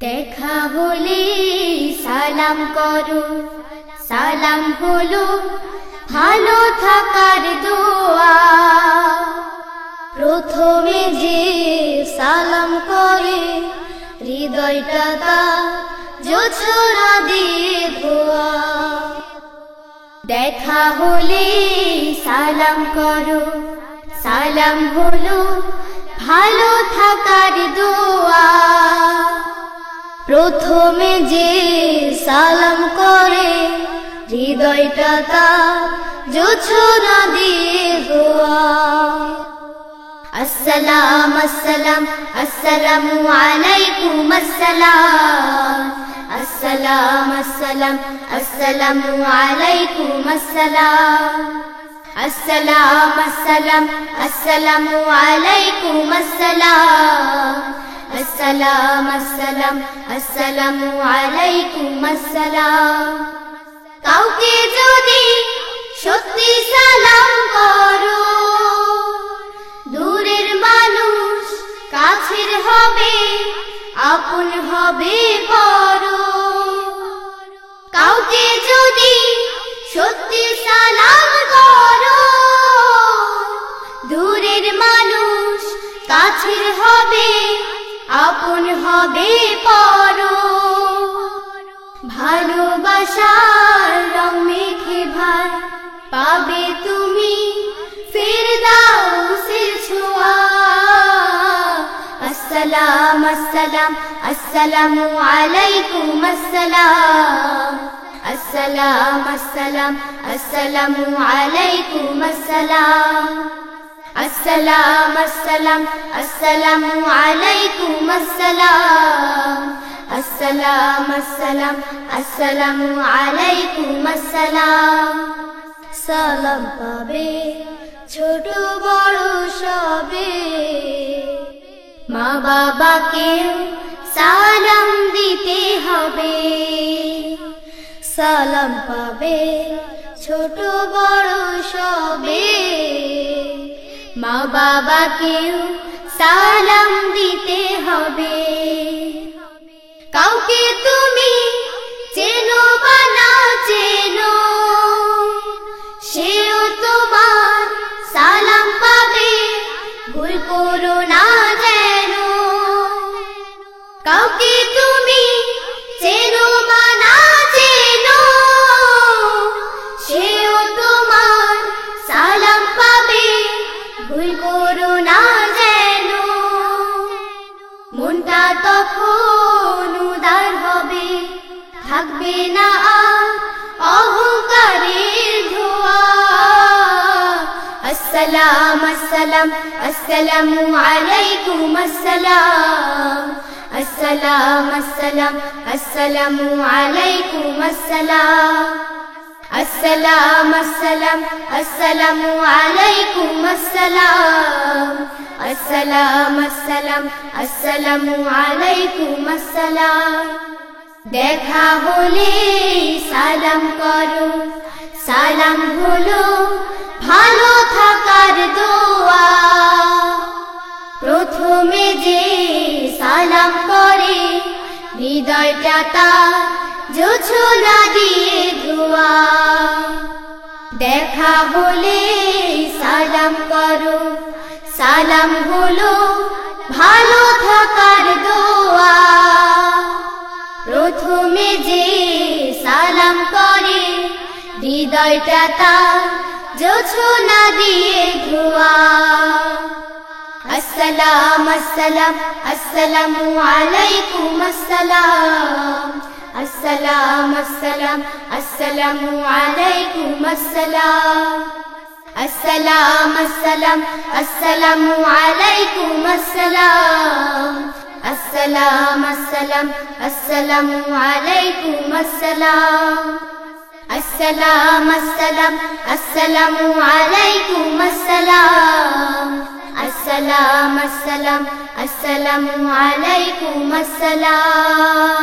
দেখা হলে সালাম করো, সালাম হলো ভালো থাকার দোয়া। প্রথমে যে সালাম করে হৃদয়টা তার জোছনা দিয়ে ধোয়া। দেখা হলে সালাম করো, সালাম হলো ভালো থাকার দোয়া। প্রথমে যে সালাম করে হৃদয়টা তার জোছনা দিয়ে ধোয়া। আসসালাম আসসালাম আসসালামু আলাইকুম আসসালাম। আসসালাম আসসালাম আসসালামু আলাইকুম আসসালাম। আসসালাম আসসালাম আসসালামু আলাইকুম আসসালাম। আসসালাম আসসালাম আসসালামু আলাইকুম আসসালাম। কাউকে যদি সত্যি সালাম করো, দূরের মানুষ কাছের হবে, আপন হবে পরো। কাউকে যদি সত্যি সালাম করো, দূরের মানুষ কাছের হবে, আপন হবে পরো। ভালোবাসার রং মেখে ভাই পাবে তুমি ফিরদাউসের ছোঁয়া। আসসালাম আসসালাম আসসালামু আলাইকুম আসসালাম। আসসালাম আসসালাম আসসালামু আলাইকুম আসসালাম। আসসালাম আসসালাম আসসালামু আলাইকুম আসসালাম। আসসালাম আসসালাম আসসালামু আলাইকুম আসসালাম। সালাম পাবে ছোট বড় সবে, মা বাবাকে সালাম দিতে হবে। সালাম পাবে ছোট বড় সবে, মা বাবাকে সালাম দিতে হবে। কাউকে তুমি চেনো বা না চেনো, সেও তোমার সালাম পাবে, ভুল করো না যেন। কাউকে তুমি চেনো বা না চেনো, সেও তোমার সালাম পাবে, ভুল করো না যেন। মনটা তখন উদার হবে, থাকবে না আর অহংকারের ধোঁয়া। আসসালাম আসসালাম আসসালামু আলাইকুম আসসালাম। আসসালাম আসসালাম আসসালামু আলাইকুম আসসালাম। আসসালাম আসসালাম আসসালামু আলাইকুম আসসালাম। আসসালাম আসসালাম আসসালামু আলাইকুম আসসালাম। দেখা হলে সালাম করো, সালাম হলো ভালো থাকার দোয়া। প্রথমে যে সালাম করে হৃদয়টা তার জোছনা দিয়ে ধোয়া। দেখা হলে সালাম করো, সালাম হলো ভালো থাকার দোয়া। প্রথমে যে সালাম করে হৃদয়টা তার জোছনা দিয়ে ধোয়া। আসসালাম আসসালাম আসসালামু আলাইকুম আসসালাম। আসসালাম আসসালাম আসসালামু আলাইকুম আসসালাম। আসসালাম আসসালাম আসসালামু আলাইকুম আসসালাম। আসসালাম আসসালাম আসসালামু আলাইকুম আসসালাম। আসসালাম আসসালাম আসসালামু আলাইকুম আসসালাম। আসসালাম আসসালাম আসসালামু আলাইকুম আসসালাম।